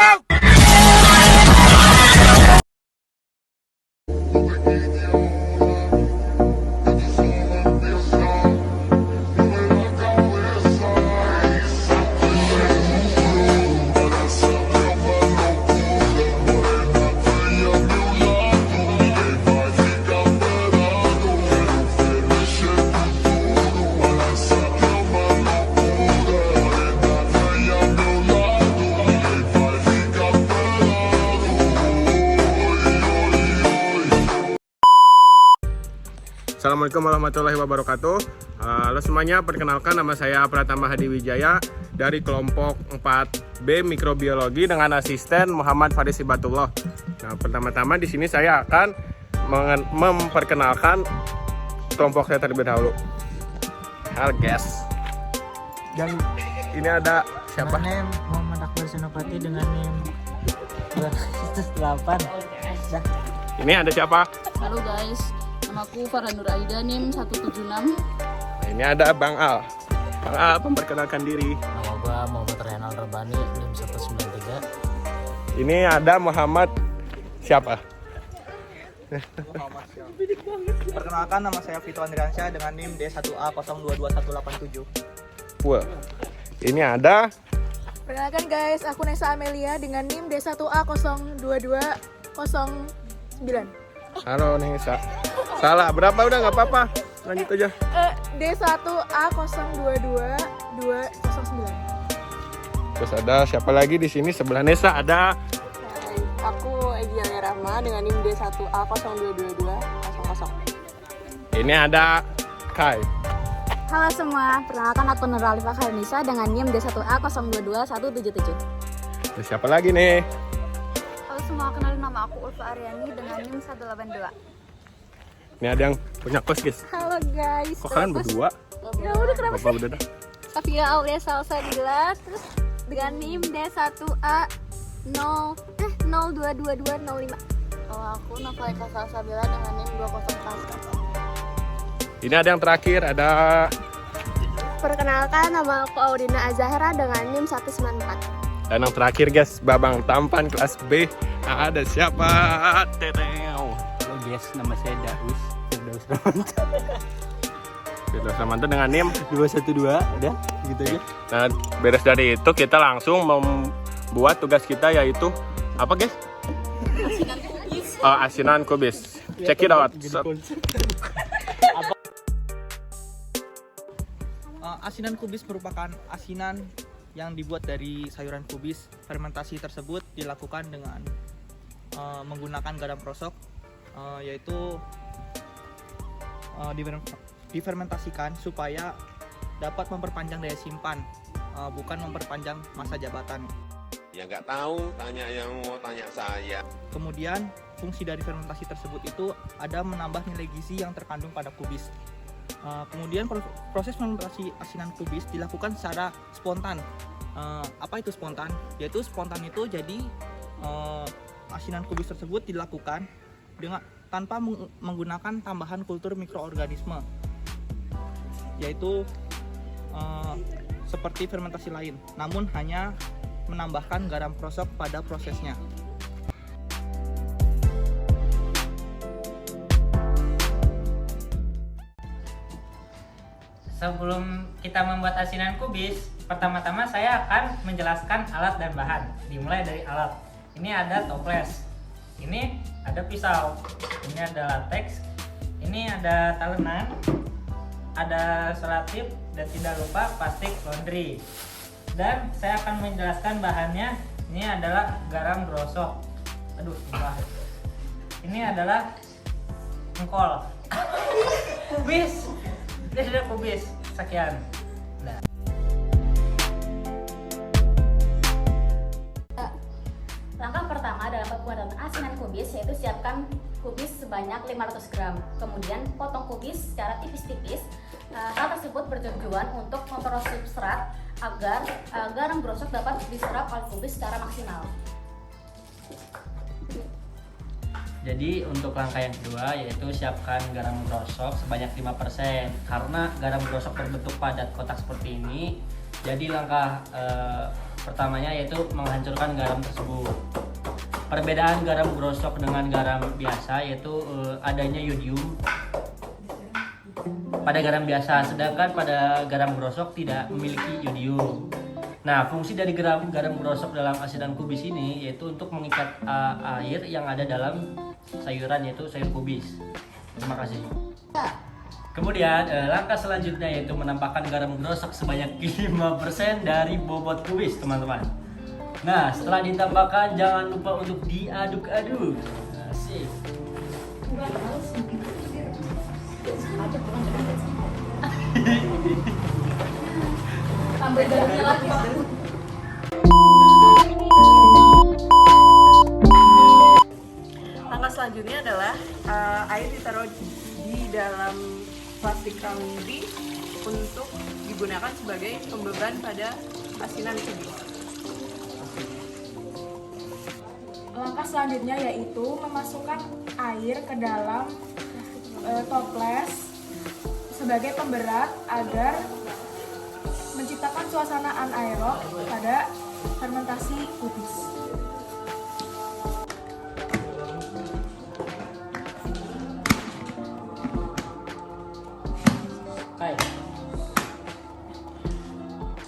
go! Assalamualaikum warahmatullahi wabarakatuh. Halo semuanya, perkenalkan nama saya Pratama Hadi Wijaya dari kelompok 4B Mikrobiologi dengan asisten Muhammad Faris Hibatullah. Nah, pertama-tama di sini saya akan memperkenalkan kelompok saya terlebih dahulu. Halo guys. Dan ini ada siapa? NIM Muhammad Akbar Senopati dengan NIM 208. Ini ada siapa? Halo guys, namaku Farah Nur Aida NIM 176. Nah, ini ada Bang Al. Bang Al, memperkenalkan diri. Nama gua Muhammad Rehanal Rebani NIM 193. Ini ada Muhammad siapa? Perkenalkan, nama saya Vito Andriansyah dengan NIM D1A022187. Wah. Ini ada Perkenalkan guys, aku Nesa Amelia dengan NIM D1A02209. Halo Nesa. Salah, berapa udah nggak apa-apa. Lanjut aja. D1A022209. Terus ada siapa lagi di sini sebelah Nesa ada Aku Egya Rahma dengan NIM D1A022200. ini ada Kai. Halo semua, perkenalkan aku Nur Alifah Khairnisa dengan NIM D1A022177. Terus siapa lagi nih? Halo semua, kenalin nama aku Ulfa Aryani dengan NIM 182. Ini ada yang punya kos guys. Halo guys. Kok kalian berdua? Ya udah kenapa Bapak udah dah. Safia Aulia Salsabila terus dengan NIM D1A0222205. Kalau aku Novalika Salsabila dengan NIM 204. Ini ada yang terakhir, ada Perkenalkan, nama aku Audina Azahra dengan NIM 194. dan yang terakhir guys, Babang Tampan kelas B. Nah, ada siapa? Teteo. Halo guys, nama saya Daus Ramanto. Firdaus Ramanto dengan NIM 212, udah gitu aja. Nah, beres dari itu kita langsung membuat tugas kita yaitu apa guys? Asinan kubis. Check it out. Asinan kubis merupakan asinan yang dibuat dari sayuran kubis. Fermentasi tersebut dilakukan dengan menggunakan garam krosok, yaitu difermentasikan supaya dapat memperpanjang daya simpan, bukan memperpanjang masa jabatan. Ya nggak tahu, tanya yang mau tanya saya. Kemudian fungsi dari fermentasi tersebut itu ada menambah nilai gizi yang terkandung pada kubis. Kemudian proses fermentasi asinan kubis dilakukan secara spontan. Apa itu spontan? Yaitu spontan itu jadi asinan kubis tersebut dilakukan tanpa menggunakan tambahan kultur mikroorganisme, yaitu seperti fermentasi lain, namun hanya menambahkan garam krosok pada prosesnya. Sebelum kita membuat asinan kubis, pertama-tama saya akan menjelaskan alat dan bahan. Dimulai dari alat. Ini ada toples, ini ada pisau, ini ada latex, ini ada talenan, ada selotip, dan tidak lupa plastik laundry. Dan saya akan menjelaskan bahannya. Ini adalah garam grosok. Aduh, salah. Ini adalah engkol. Kubis. Ini sudah kubis. Sekian. Nah. Langkah pertama dalam pembuatan asinan kubis yaitu siapkan kubis sebanyak 500 gram. Kemudian potong kubis secara tipis-tipis. Hal tersebut bertujuan untuk memperoleh substrat agar garam grosok dapat diserap oleh kubis secara maksimal. Jadi untuk langkah yang kedua yaitu siapkan garam grosok sebanyak 5%. Karena garam grosok berbentuk padat kotak seperti ini, jadi langkah pertamanya yaitu menghancurkan garam tersebut. Perbedaan garam grosok dengan garam biasa yaitu adanya yodium pada garam biasa, sedangkan pada garam grosok tidak memiliki yodium. Nah, fungsi dari garam grosok dalam asinan kubis ini yaitu untuk mengikat air yang ada dalam sayuran, yaitu sayur kubis. Terima kasih. Kemudian langkah selanjutnya yaitu menambahkan garam grosok sebanyak 5% dari bobot kubis, teman-teman. Nah, setelah ditambahkan jangan lupa untuk diaduk-aduk. Asik. Ambil garamnya lagi. Langkah selanjutnya adalah air ditaruh di dalam plastik rangdi untuk digunakan sebagai pembeban pada asinan kubis. Langkah selanjutnya yaitu memasukkan air ke dalam toples sebagai pemberat agar menciptakan suasana anaerob pada fermentasi kubis.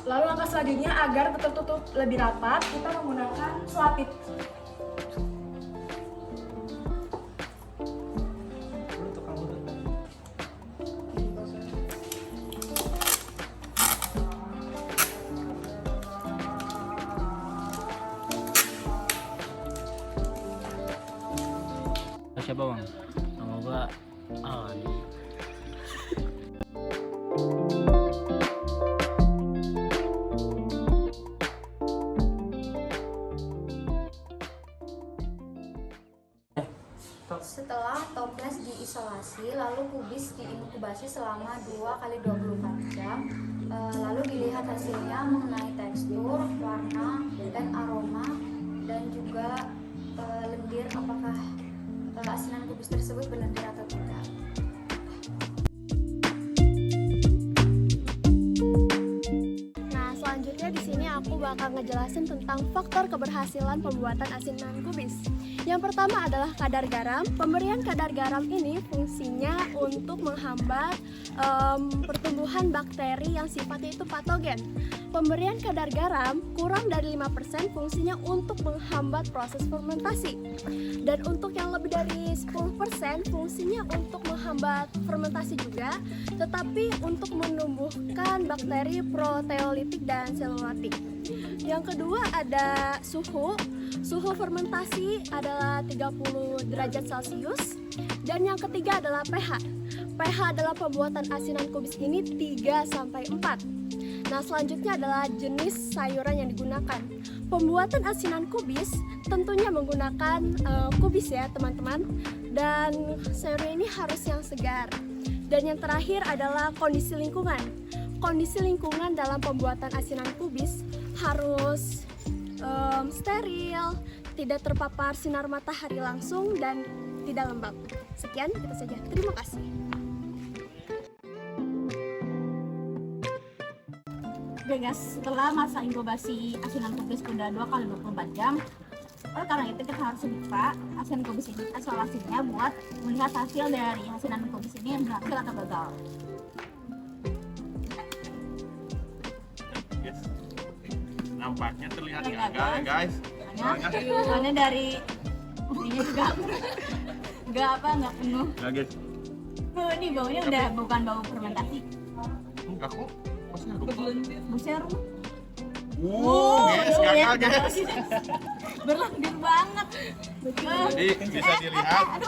Lalu langkah selanjutnya agar tertutup lebih rapat, kita menggunakan selapit. Siapa bang? Nama gua Alan. Setelah toples diisolasi, lalu kubis diinkubasi selama 2x24 jam. Lalu dilihat hasilnya mengenai tekstur, warna, dan aroma, dan juga lendir apakah asinan kubis tersebut berlendir atau tidak. Nah, selanjutnya di sini aku bakal ngejelasin tentang faktor keberhasilan pembuatan asinan kubis. Yang pertama adalah kadar garam. Pemberian kadar garam ini fungsinya untuk menghambat pertumbuhan bakteri yang sifatnya itu patogen. Pemberian kadar garam kurang dari 5% fungsinya untuk menghambat proses fermentasi. Dan untuk yang lebih dari 10% fungsinya untuk menghambat fermentasi juga, tetapi untuk menumbuhkan bakteri proteolitik dan selulatik. Yang kedua ada suhu. Suhu fermentasi adalah 30 derajat Celcius. Dan yang ketiga adalah pH. pH adalah pembuatan asinan kubis ini 3-4. Nah, selanjutnya adalah jenis sayuran yang digunakan. Pembuatan asinan kubis tentunya menggunakan kubis ya teman-teman. Dan sayurnya ini harus yang segar. Dan yang terakhir adalah kondisi lingkungan. Kondisi lingkungan dalam pembuatan asinan kubis harus steril, tidak terpapar sinar matahari langsung, dan tidak lembab. Sekian, itu saja. Terima kasih. Oke guys, setelah masa inkubasi asinan kubis sudah 2x24 jam, oleh karena itu kita harus buka asinan kubis ini, isolasinya buat melihat hasil dari asinan kubis ini berhasil atau gagal. Nampaknya terlihat gagal ya guys. Soalnya dari ini juga nggak penuh. Guys. Oh, ini baunya udah bukan bau fermentasi. Enggak kok. Bau serum. Guys, gagal guys. Berlendir banget. Jadi bisa dilihat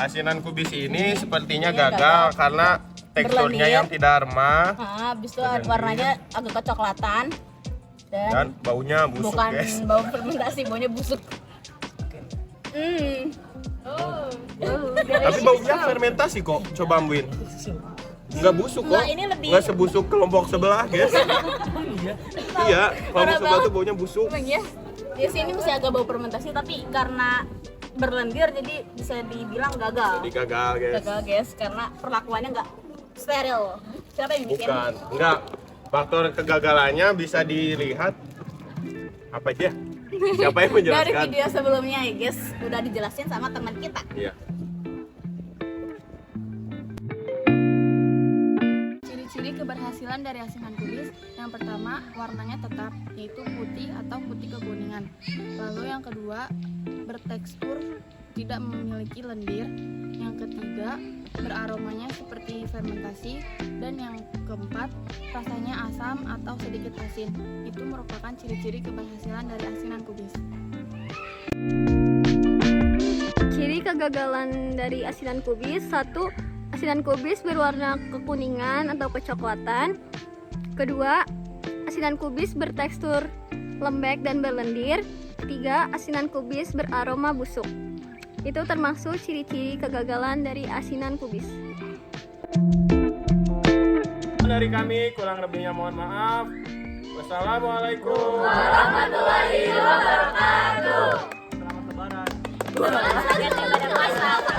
asinan kubis ini sepertinya gagal karena teksturnya yang tidak remah. Habis itu warnanya agak kecoklatan dan baunya busuk bukan guys. bau fermentasi, baunya busuk. Tapi baunya fermentasi kok. Coba ambil. Enggak busuk kok. Ini lebih Enggak sebusuk kelompok sebelah guys. Iya, kelompok sebelah tuh baunya busuk. Emang ya? Di sini masih agak bau fermentasi, tapi karena berlendir jadi bisa dibilang gagal. Jadi gagal guys. Gagal guys, karena perlakuannya nggak steril. Siapa yang bikin? Bukan, enggak. Faktor kegagalannya bisa dilihat apa aja? Siapa yang Dari menjelaskan? video sebelumnya ya guys, udah dijelasin sama teman kita. Iya. Ciri-ciri keberhasilan dari asinan kubis, yang pertama warnanya tetap, yaitu putih atau putih kekuningan. Lalu yang kedua, bertekstur, tidak memiliki lendir. Yang ketiga, beraromanya seperti fermentasi. Dan yang keempat, rasanya asam atau sedikit asin. Itu merupakan ciri-ciri keberhasilan dari asinan kubis. Ciri kegagalan dari asinan kubis: 1. Asinan kubis berwarna kekuningan atau kecoklatan. Kedua, asinan kubis bertekstur lembek dan berlendir. 3. Asinan kubis beraroma busuk. Itu termasuk ciri-ciri kegagalan dari asinan kubis. Dari kami kurang lebihnya mohon maaf. Wassalamualaikum warahmatullahi wabarakatuh. Selamat lebaran.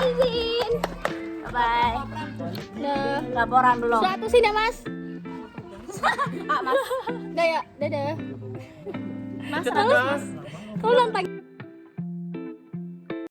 Izin. Bye. Laporan belum? Satu sini Mas. Mas. Dadah. Mas. Kau lantang.